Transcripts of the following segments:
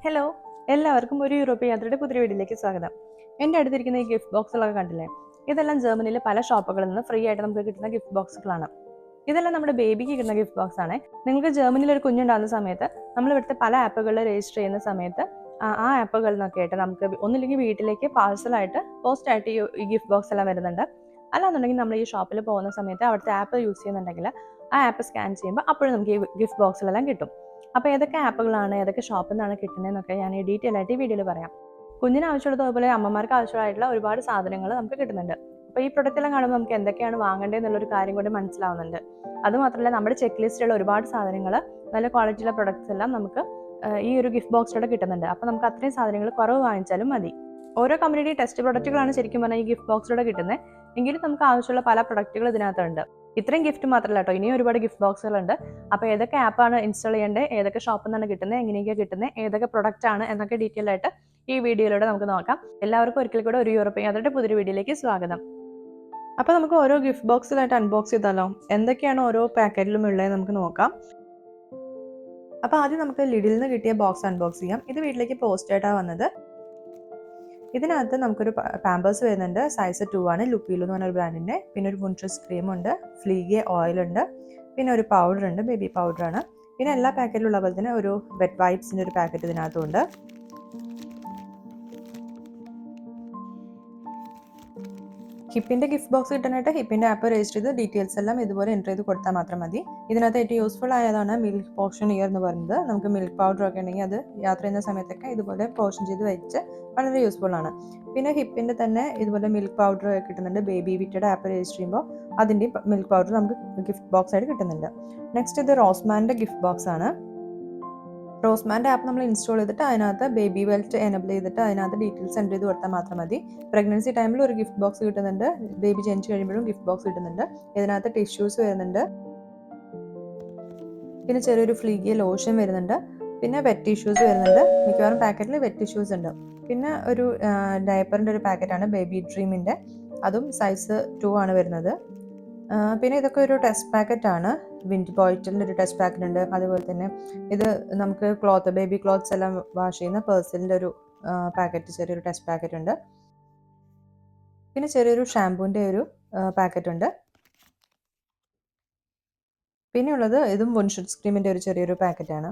Hello, എല്ലാവർക്കും ഒരു Europe യാത്രയുടെ പുതിയ വീഡിയോയിലേക്ക് സ്വാഗതം. എൻ്റെ അടുത്തിരിക്കുന്ന ഈ ഗിഫ്റ്റ് ബോക്സുകളൊക്കെ കണ്ടില്ലേ? ഇതെല്ലാം ജർമ്മനിയിലെ പല ഷോപ്പുകളിൽ നിന്ന് ഫ്രീ ആയിട്ട് നമുക്ക് കിട്ടുന്ന ഗിഫ്റ്റ് ബോക്സുകളാണ്. ഇതെല്ലാം നമ്മുടെ ബേബിക്ക് കിട്ടുന്ന ഗിഫ്റ്റ് ബോക്സ് ആണ്. നിങ്ങൾക്ക് ജർമ്മനിയിൽ ഒരു കുഞ്ഞുണ്ടാകുന്ന സമയത്ത് നമ്മൾ ഇവിടുത്തെ പല ആപ്പുകളിൽ രജിസ്റ്റർ ചെയ്യുന്ന സമയത്ത് ആ ആപ്പുകളിൽ നിന്നൊക്കെ ആയിട്ട് നമുക്ക് ഒന്നില്ലെങ്കിൽ വീട്ടിലേക്ക് പാഴ്സലായിട്ട് പോസ്റ്റായിട്ട് ഈ ഗിഫ്റ്റ് ബോക്സ് എല്ലാം വരുന്നുണ്ട്. അല്ലാന്നുണ്ടെങ്കിൽ നമ്മൾ ഈ ഷോപ്പിൽ പോകുന്ന സമയത്ത് അവിടുത്തെ ആപ്പ് യൂസ് ചെയ്യുന്നുണ്ടെങ്കിൽ ആ ആപ്പ് സ്കാൻ ചെയ്യുമ്പോൾ അപ്പോഴും നമുക്ക് ഈ ഗിഫ്റ്റ് ബോക്സിലെല്ലാം കിട്ടും. അപ്പോൾ ഏതൊക്കെ ആപ്പുകളാണ് ഏതൊക്കെ ഷോപ്പിൽ നിന്നാണ് കിട്ടുന്നതെന്നൊക്കെ ഞാൻ ഈ ഡീറ്റെയിൽ ആയിട്ട് ഈ വീഡിയോയിൽ പറയാം. കുഞ്ഞിന് ആവശ്യമുള്ളതുപോലെ അമ്മമാർക്ക് ആവശ്യമായിട്ടുള്ള ഒരുപാട് സാധനങ്ങൾ നമുക്ക് കിട്ടുന്നുണ്ട്. അപ്പോൾ ഈ പ്രൊഡക്റ്റ് എല്ലാം കാണുമ്പോൾ നമുക്ക് എന്തൊക്കെയാണ് വാങ്ങേണ്ടതെന്നുള്ളൊരു കാര്യം കൂടി മനസ്സിലാവുന്നുണ്ട്. അതുമാത്രമല്ല നമ്മുടെ ചെക്ക് ലിസ്റ്റിലുള്ള ഒരുപാട് സാധനങ്ങൾ നല്ല ക്വാളിറ്റിയുള്ള പ്രൊഡക്ട്സ് എല്ലാം നമുക്ക് ഈ ഒരു ഗിഫ്റ്റ് ബോക്സിലൂടെ കിട്ടുന്നുണ്ട്. അപ്പോൾ നമുക്ക് അത്രയും സാധനങ്ങൾ കുറവ് വാങ്ങിച്ചാലും മതി. ഓരോ കമ്പനിയുടെ ടെസ്റ്റ് പ്രൊഡക്റ്റുകളാണ് ശരിക്കും പറഞ്ഞാൽ ഈ ഗിഫ്റ്റ് ബോക്സിലൂടെ കിട്ടുന്നത്. എങ്കിലും നമുക്ക് ആവശ്യമുള്ള പല പ്രൊഡക്റ്റുകൾ ഇതിനകത്തുണ്ട്. ഇത്രയും ഗിഫ്റ്റ് മാത്രമല്ല കേട്ടോ, ഇനിയും ഒരുപാട് ഗിഫ്റ്റ് ബോക്സുകളുണ്ട്. അപ്പോൾ ഏതൊക്കെ ആപ്പാണ് ഇൻസ്റ്റാൾ ചെയ്യേണ്ടത്, ഏതൊക്കെ ഷോപ്പിൽ നിന്നാണ് കിട്ടുന്നത്, എങ്ങനെയൊക്കെയാണ് കിട്ടുന്നത്, ഏതൊക്കെ പ്രൊഡക്റ്റ് ആണ് എന്നൊക്കെ ഡീറ്റെയിൽ ആയിട്ട് ഈ വീഡിയോയിലൂടെ നമുക്ക് നോക്കാം. എല്ലാവർക്കും ഒരിക്കൽ കൂടെ ഒരു യൂറോപ്യൻ യാത്രയുടെ പുതിയൊരു വീഡിയോയിലേക്ക് സ്വാഗതം. അപ്പോൾ നമുക്ക് ഓരോ ഗിഫ്റ്റ് ബോക്സിലായിട്ട് അൺബോക്സ് ചെയ്താലോ? എന്തൊക്കെയാണ് ഓരോ പാക്കറ്റിലും ഉള്ളത് നമുക്ക് നോക്കാം. അപ്പോൾ ആദ്യം നമുക്ക് ലിഡിൽ നിന്ന് കിട്ടിയ ബോക്സ് അൺബോക്സ് ചെയ്യാം. ഇത് വീട്ടിലേക്ക് പോസ്റ്റ് ആയിട്ടാണ് വന്നത്. ഇതിനകത്ത് നമുക്കൊരു പാമ്പേഴ്സ് വരുന്നുണ്ട്. സൈസ് 2 ആണ്. ലുപ്പീലോ എന്ന് പറഞ്ഞൊരു ബ്രാൻഡിൻ്റെ. പിന്നെ ഒരു മുൻട്രസ് ക്രീമുണ്ട്, ഫ്ലീഗെ ഓയിലുണ്ട്, പിന്നെ ഒരു പൗഡർ ഉണ്ട്, ബേബി പൗഡറാണ്. പിന്നെ എല്ലാ പാക്കറ്റിലുള്ള പോലെ തന്നെ ഒരു വെറ്റ് വൈപ്സിൻ്റെ ഒരു പാക്കറ്റ് ഇതിനകത്തുണ്ട്. ഹിപ്പിൻ്റെ ഗിഫ്റ്റ് ബോക്സ് കിട്ടാനായിട്ട് ഹിപ്പിൻ്റെ ആപ്പ് രജിസ്റ്റർ ചെയ്ത് ഡീറ്റെയിൽസ് എല്ലാം ഇതുപോലെ എൻ്റർ ചെയ്ത് കൊടുത്താൽ മാത്രം മതി. ഇതിനകത്ത് ഏറ്റവും യൂസ്ഫുൾ ആയതാണ് മിൽക്ക് പോർഷൻ ഇയർ എന്ന് പറയുന്നത്. നമുക്ക് മിൽക്ക് പൗഡർ ഒക്കെ ഉണ്ടെങ്കിൽ അത് യാത്ര ചെയ്യുന്ന സമയത്തൊക്കെ ഇതുപോലെ പോർഷൻ ചെയ്ത് വെച്ച് വളരെ യൂസ്ഫുൾ ആണ്. പിന്നെ ഹിപ്പിൻ്റെ തന്നെ ഇതുപോലെ മിൽക്ക് പൗഡർ കിട്ടുന്നുണ്ട്. ബേബി വിറ്റയുടെ ആപ്പ് രജിസ്റ്റർ ചെയ്യുമ്പോൾ അതിൻ്റെ മിൽക്ക് പൗഡർ നമുക്ക് ഗിഫ്റ്റ് ബോക്സ് ആയിട്ട് കിട്ടുന്നുണ്ട്. നെക്സ്റ്റ് ഇത് റോസ്മാൻ്റെ ഗിഫ്റ്റ് ബോക്സ് ആണ്. റോസ്മാൻ്റെ ആപ്പ് നമ്മൾ ഇൻസ്റ്റാൾ ചെയ്തിട്ട് അതിനകത്ത് ബേബി വെൽറ്റ് എനബിൾ ചെയ്തിട്ട് അതിനകത്ത് ഡീറ്റെയിൽസ് എൻ്റർ ചെയ്ത് കൊടുത്താൽ മാത്രം മതി. പ്രഗ്നൻസി ടൈമിൽ ഒരു ഗിഫ്റ്റ് ബോക്സ് കിട്ടുന്നുണ്ട്. ബേബി ജനിച്ച് കഴിയുമ്പോഴും ഗിഫ്റ്റ് ബോക്സ് കിട്ടുന്നുണ്ട്. ഇതിനകത്ത് ടിഷ്യൂസ് വരുന്നുണ്ട്. പിന്നെ ചെറിയൊരു ഫ്ലീഗിയ ലോഷൻ വരുന്നുണ്ട്. പിന്നെ വെറ്റ് ടിഷ്യൂസ് വരുന്നുണ്ട്. മിക്കവാറും പാക്കറ്റിൽ വെറ്റ് ടിഷ്യൂസ് ഉണ്ട്. പിന്നെ ഒരു ഡയപ്പറിൻ്റെ ഒരു പാക്കറ്റാണ് ബേബി ഡ്രീമിൻ്റെ. അതും സൈസ് 2 ആണ് വരുന്നത്. പിന്നെ ഇതൊക്കെ ഒരു ടെസ്റ്റ് പാക്കറ്റ് ആണ്. വിൻഡ് ബോയ്റ്റലിൻ്റെ ഒരു ടെസ്റ്റ് പാക്കറ്റ് ഉണ്ട്. അതുപോലെ തന്നെ ഇത് നമുക്ക് ബേബി ക്ലോത്ത്സ് എല്ലാം വാഷ് ചെയ്യുന്ന പേഴ്സിലിൻ്റെ ഒരു പാക്കറ്റ്, ചെറിയൊരു ടെസ്റ്റ് പാക്കറ്റ് ഉണ്ട്. പിന്നെ ചെറിയൊരു ഷാമ്പൂവിൻ്റെ ഒരു പാക്കറ്റ് ഉണ്ട്. പിന്നെ ഉള്ളത് ഇതും മുൻഷുട്സ് ക്രീമിൻ്റെ ഒരു ചെറിയൊരു പാക്കറ്റാണ്.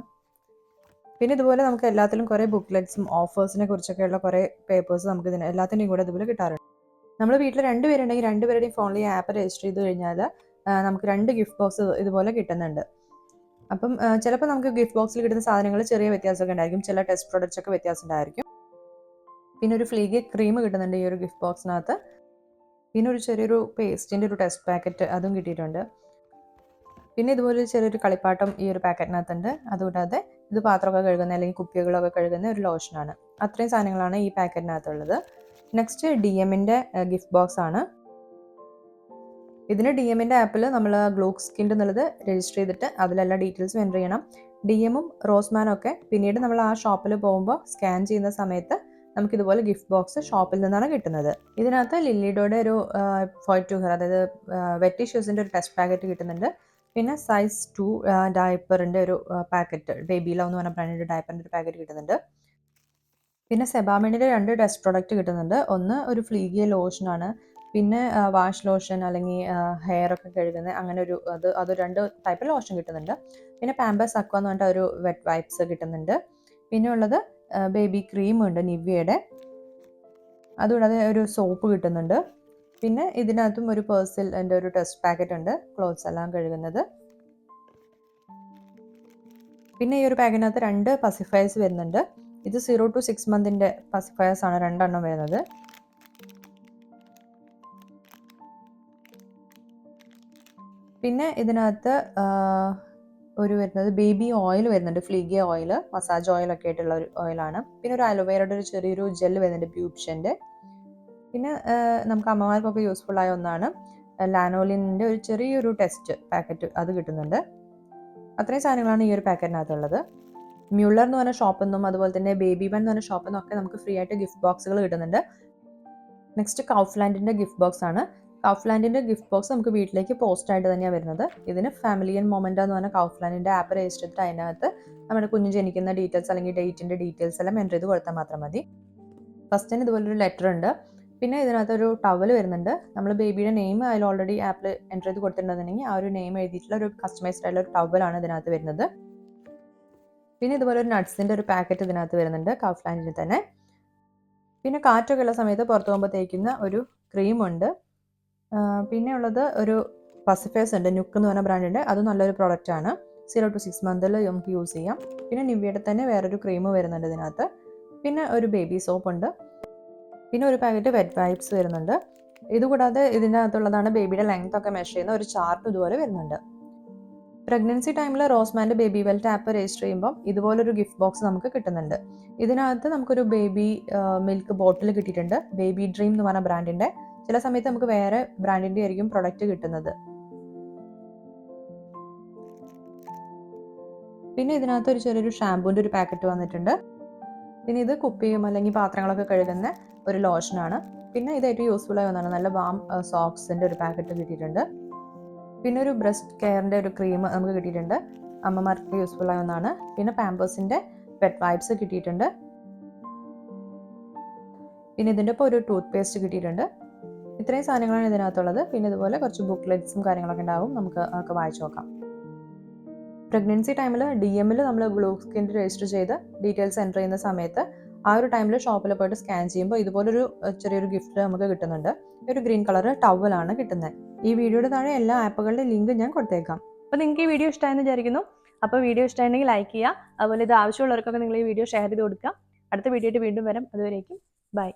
പിന്നെ ഇതുപോലെ നമുക്ക് എല്ലാത്തിലും കുറേ ബുക്ക്ലെറ്റ്സും ഓഫേഴ്സിനെ കുറിച്ചൊക്കെയുള്ള കുറേ പേപ്പേഴ്സ് നമുക്ക് എല്ലാത്തിൻ്റെയും കൂടെ ഇതുപോലെ കിട്ടാറുണ്ട്. നമ്മൾ വീട്ടിൽ 2 പേരുണ്ടെങ്കിൽ 2 പേരുടെയും ഫോണിൽ ഈ ആപ്പ് രജിസ്റ്റർ ചെയ്ത് കഴിഞ്ഞാൽ നമുക്ക് 2 ഗിഫ്റ്റ് ബോക്സ് ഇതുപോലെ കിട്ടുന്നുണ്ട്. അപ്പം ചിലപ്പോൾ നമുക്ക് ഗിഫ്റ്റ് ബോക്സിൽ കിട്ടുന്ന സാധനങ്ങൾ ചെറിയ വ്യത്യാസമൊക്കെ ഉണ്ടായിരിക്കും. ചില ടെസ്റ്റ് പ്രൊഡക്ട്സ് ഒക്കെ വ്യത്യാസം ഉണ്ടായിരിക്കും. പിന്നെ ഒരു ഫ്ലീഗെ ക്രീം കിട്ടുന്നുണ്ട് ഈ ഒരു ഗിഫ്റ്റ് ബോക്സിനകത്ത്. പിന്നെ ഒരു ചെറിയൊരു പേസ്റ്റിൻ്റെ ഒരു ടെസ്റ്റ് പാക്കറ്റ് അതും കിട്ടിയിട്ടുണ്ട്. പിന്നെ ഇതുപോലെ ചെറിയൊരു കളിപ്പാട്ടം ഈ ഒരു പാക്കറ്റിനകത്തുണ്ട്. അതുകൂടാതെ ഇത് പാത്രമൊക്കെ കഴുകുന്ന അല്ലെങ്കിൽ കുപ്പികളൊക്കെ കഴുകുന്ന ഒരു ലോഷനാണ്. അത്രയും സാധനങ്ങളാണ് ഈ പാക്കറ്റിനകത്തുള്ളത്. നെക്സ്റ്റ് DMൻ്റെ ഗിഫ്റ്റ് ബോക്സ് ആണ്. ഇതിന് DMൻ്റെ ആപ്പിൽ നമ്മൾ ഗ്ലോ സ്കിൻ എന്നുള്ളത് രജിസ്റ്റർ ചെയ്തിട്ട് അതിലെല്ലാം ഡീറ്റെയിൽസും എൻ്റർ ചെയ്യണം. DMും റോസ്മാനും ഒക്കെ പിന്നീട് നമ്മൾ ആ ഷോപ്പിൽ പോകുമ്പോൾ സ്കാൻ ചെയ്യുന്ന സമയത്ത് നമുക്കിതുപോലെ ഗിഫ്റ്റ് ബോക്സ് ഷോപ്പിൽ നിന്നാണ് കിട്ടുന്നത്. ഇതിനകത്ത് ലില്ലിഡോയുടെ ഒരു ഫോയ്റ്റുഹർ, അതായത് വെറ്റ് ടിഷ്യൂസിൻ്റെ ഒരു ടെസ്റ്റ് പാക്കറ്റ് കിട്ടുന്നുണ്ട്. പിന്നെ സൈസ് 2 ഡയപ്പറിൻ്റെ ഒരു പാക്കറ്റ്, ബേബി ലവ് എന്ന് പറഞ്ഞ ബ്രാൻഡിൻ്റെ ഡയപ്പറിൻ്റെ ഒരു പാക്കറ്റ് കിട്ടുന്നുണ്ട്. പിന്നെ സെബാമിൻ്റെ 2 ടെസ്റ്റ് പ്രൊഡക്റ്റ് കിട്ടുന്നുണ്ട്. ഒന്ന് ഒരു ഫ്ലീഗിയ ലോഷനാണ്. പിന്നെ വാഷ് ലോഷൻ അല്ലെങ്കിൽ ഹെയർ ഒക്കെ കഴുകുന്നത് അങ്ങനെ ഒരു അത് 2 ടൈപ്പ് ലോഷൻ കിട്ടുന്നുണ്ട്. പിന്നെ പാമ്പേഴ്സ് അക്വ എന്ന് പറഞ്ഞിട്ട് ഒരു വെറ്റ് വൈപ്സ് കിട്ടുന്നുണ്ട്. പിന്നെ ഉള്ളത് ബേബി ക്രീം ഉണ്ട് നിവ്യയുടെ. അതുകൂടാതെ ഒരു സോപ്പ് കിട്ടുന്നുണ്ട്. പിന്നെ ഇതിനകത്തും ഒരു പേഴ്സിലിൻ്റെ ഒരു ടെസ്റ്റ് പാക്കറ്റ് ഉണ്ട്, ക്ലോത്ത്സ് എല്ലാം കഴുകുന്നത്. പിന്നെ ഈ ഒരു പാക്കറ്റിനകത്ത് 2 പസിഫയേഴ്സ് വരുന്നുണ്ട്. ഇത് 0 to 6 മന്തിൻ്റെ പസിഫയേഴ്സ് ആണ് 2 എണ്ണം വരുന്നത്. പിന്നെ ഇതിനകത്ത് ഒരു വരുന്നത് ബേബി ഓയിൽ വരുന്നുണ്ട്, ഫ്ലീഗെ ഓയിൽ, മസാജ് ഓയിലൊക്കെ ആയിട്ടുള്ള ഒരു ഓയിലാണ്. പിന്നെ ഒരു അലോവേറയുടെ ഒരു ചെറിയൊരു ജെല്ല് വരുന്നുണ്ട് ബ്യൂബ്ഷൻ്റെ. പിന്നെ നമുക്ക് അമ്മമാർക്കൊക്കെ യൂസ്ഫുൾ ആയ ഒന്നാണ് ലാനോലിൻ്റെ ഒരു ചെറിയൊരു ടെസ്റ്റ് പാക്കറ്റ്, അത് കിട്ടുന്നുണ്ട്. അത്രയും സാധനങ്ങളാണ് ഈ ഒരു പാക്കറ്റിനകത്തുള്ളത്. മ്യൂളർ എന്ന് പറഞ്ഞ ഷോപ്പിൽ നിന്നും അതുപോലെ തന്നെ ബേബി വൺ എന്ന് പറഞ്ഞ ഷോപ്പിൽ നിന്നൊക്കെ നമുക്ക് ഫ്രീ ആയിട്ട് ഗിഫ്റ്റ് ബോക്സുകൾ കിട്ടുന്നുണ്ട്. നെക്സ്റ്റ് കൗഫ്ലാൻഡിൻ്റെ ഗിഫ്റ്റ് ബോക്സ് ആണ്. കൗഫ്ലാൻഡിൻ്റെ ഗിഫ്റ്റ് ബോക്സ് നമുക്ക് വീട്ടിലേക്ക് പോസ്റ്റായിട്ട് തന്നെയാണ് വരുന്നത്. ഇതിന് ഫാമിലി ആൻഡ് മൊമെൻ്റ് എന്ന് പറഞ്ഞാൽ കൗഫ്ലാൻഡിൻ്റെ ആപ്പ് രജിസ്റ്റർ ചെയ്തിട്ട് അതിനകത്ത് നമ്മുടെ കുഞ്ഞ് ജനിക്കുന്ന ഡീറ്റെയിൽസ് അല്ലെങ്കിൽ ഡേറ്റിൻ്റെ ഡീറ്റെയിൽസ് എല്ലാം എൻ്റർ ചെയ്ത് കൊടുത്താൽ മാത്രം മതി. ഫസ്റ്റിന് ഇതുപോലൊരു ലെറ്റർ ഉണ്ട്. പിന്നെ ഇതിനകത്തൊരു ടവൽ വരുന്നുണ്ട്. നമ്മൾ ബേബിയുടെ നെയിം അതിൽ ഓൾറെഡി ആപ്പിൽ എൻ്റർ ചെയ്ത് കൊടുത്തിട്ടുണ്ടെന്നുണ്ടെങ്കിൽ ആ ഒരു നെയിം എഴുതിയിട്ടുള്ള ഒരു കസ്റ്റമൈസ്ഡ് ആയിട്ടുള്ള ഒരു ടവലാണ് ഇതിനകത്ത് വരുന്നത്. പിന്നെ ഇതുപോലെ ഒരു നട്ട്സിൻ്റെ ഒരു പാക്കറ്റ് ഇതിനകത്ത് വരുന്നുണ്ട് കൗഫ്ലാൻഡിൽ തന്നെ. പിന്നെ കാറ്റൊക്കെ ഉള്ള സമയത്ത് പുറത്ത് പോകുമ്പോൾ തേക്കുന്ന ഒരു ക്രീമുണ്ട്. പിന്നെ ഉള്ളത് ഒരു പസിഫേഴ്സ് ഉണ്ട്, നുക്ക് എന്ന് പറഞ്ഞ ബ്രാൻഡിൻ്റെ. അത് നല്ലൊരു പ്രോഡക്റ്റാണ്. 0 to 6 മന്തിൽ നമുക്ക് യൂസ് ചെയ്യാം. പിന്നെ നിവ്യയുടെ തന്നെ വേറൊരു ക്രീം വരുന്നുണ്ട് ഇതിനകത്ത്. പിന്നെ ഒരു ബേബി സോപ്പ് ഉണ്ട്. പിന്നെ ഒരു പാക്കറ്റ് വെറ്റ് വൈപ്സ് വരുന്നുണ്ട്. ഇതുകൂടാതെ ഇതിനകത്തുള്ളതാണ് ബേബിയുടെ ലെങ്ത് ഒക്കെ മെഷർ ചെയ്യുന്ന ഒരു ചാർട്ട് ഇതുപോലെ വരുന്നുണ്ട്. പ്രഗ്നൻസി ടൈമിൽ റോസ്മാൻ്റെ ബേബി വെൽറ്റ് ആപ്പ് രജിസ്റ്റർ ചെയ്യുമ്പോൾ ഇതുപോലൊരു ഗിഫ്റ്റ് ബോക്സ് നമുക്ക് കിട്ടുന്നുണ്ട്. ഇതിനകത്ത് നമുക്കൊരു ബേബി മിൽക്ക് ബോട്ടിൽ കിട്ടിയിട്ടുണ്ട്, ബേബി ഡ്രീം എന്ന് പറഞ്ഞ ബ്രാൻഡിൻ്റെ. ചില സമയത്ത് നമുക്ക് വേറെ ബ്രാൻഡിൻ്റെ ആയിരിക്കും പ്രൊഡക്റ്റ് കിട്ടുന്നത്. പിന്നെ ഇതിനകത്ത് ഒരു ചെറിയൊരു ഷാമ്പൂൻ്റെ ഒരു പാക്കറ്റ് വന്നിട്ടുണ്ട്. പിന്നെ ഇത് കുപ്പിയും അല്ലെങ്കിൽ പാത്രങ്ങളൊക്കെ കഴുകുന്ന ഒരു ലോഷനാണ്. പിന്നെ ഇത് ഏറ്റവും യൂസ്ഫുൾ ആയി ഒന്നാണ്, നല്ല വാം സോക്സിൻ്റെ ഒരു പാക്കറ്റ് കിട്ടിയിട്ടുണ്ട്. പിന്നെ ഒരു ബ്രസ്റ്റ് കെയറിൻ്റെ ഒരു ക്രീം നമുക്ക് കിട്ടിയിട്ടുണ്ട്, അമ്മമാർക്ക് യൂസ്ഫുൾ ആയ ഒന്നാണ്. പിന്നെ പാമ്പേഴ്സിൻ്റെ വെറ്റ് വൈപ്സ് കിട്ടിയിട്ടുണ്ട്. പിന്നെ ഇതിൻ്റെ ഇപ്പോൾ ഒരു ടൂത്ത് പേസ്റ്റ് കിട്ടിയിട്ടുണ്ട്. ഇത്രയും സാധനങ്ങളാണ് ഇതിനകത്തുള്ളത്. പിന്നെ ഇതുപോലെ കുറച്ച് ബുക്ക്ലെറ്റ്സും കാര്യങ്ങളൊക്കെ ഉണ്ടാവും, നമുക്ക് അതൊക്കെ വായിച്ചു നോക്കാം. പ്രഗ്നൻസി ടൈമിൽ DM-ൽ നമ്മൾ ബ്ലൂ സ്കിൻ രജിസ്റ്റർ ചെയ്ത് ഡീറ്റെയിൽസ് എൻ്റർ ചെയ്യുന്ന സമയത്ത് ആ ഒരു ടൈമിൽ ഷോപ്പിൽ പോയിട്ട് സ്കാൻ ചെയ്യുമ്പോൾ ഇതുപോലൊരു ചെറിയൊരു ഗിഫ്റ്റ് നമുക്ക് കിട്ടുന്നുണ്ട്. ഒരു ഗ്രീൻ കളർ ടവലാണ് കിട്ടുന്നത്. ഈ വീഡിയോയുടെ താഴെ എല്ലാ ആപ്പുകളുടെ ലിങ്ക് ഞാൻ കൊടുത്തേക്കാം. അപ്പോൾ നിങ്ങൾക്ക് ഈ വീഡിയോ ഇഷ്ടമായെന്ന് വിചാരിക്കുന്നു. അപ്പോൾ വീഡിയോ ഇഷ്ടമായിട്ടുണ്ടെങ്കിൽ ലൈക്ക് ചെയ്യുക. അതുപോലെ ഇത് ആവശ്യമുള്ളവർക്കൊക്കെ നിങ്ങൾ ഈ വീഡിയോ ഷെയർ ചെയ്ത് കൊടുക്കുക. അടുത്ത വീഡിയോ ആയിട്ട് വീണ്ടും വരാം. അതുവരേക്കും ബൈ.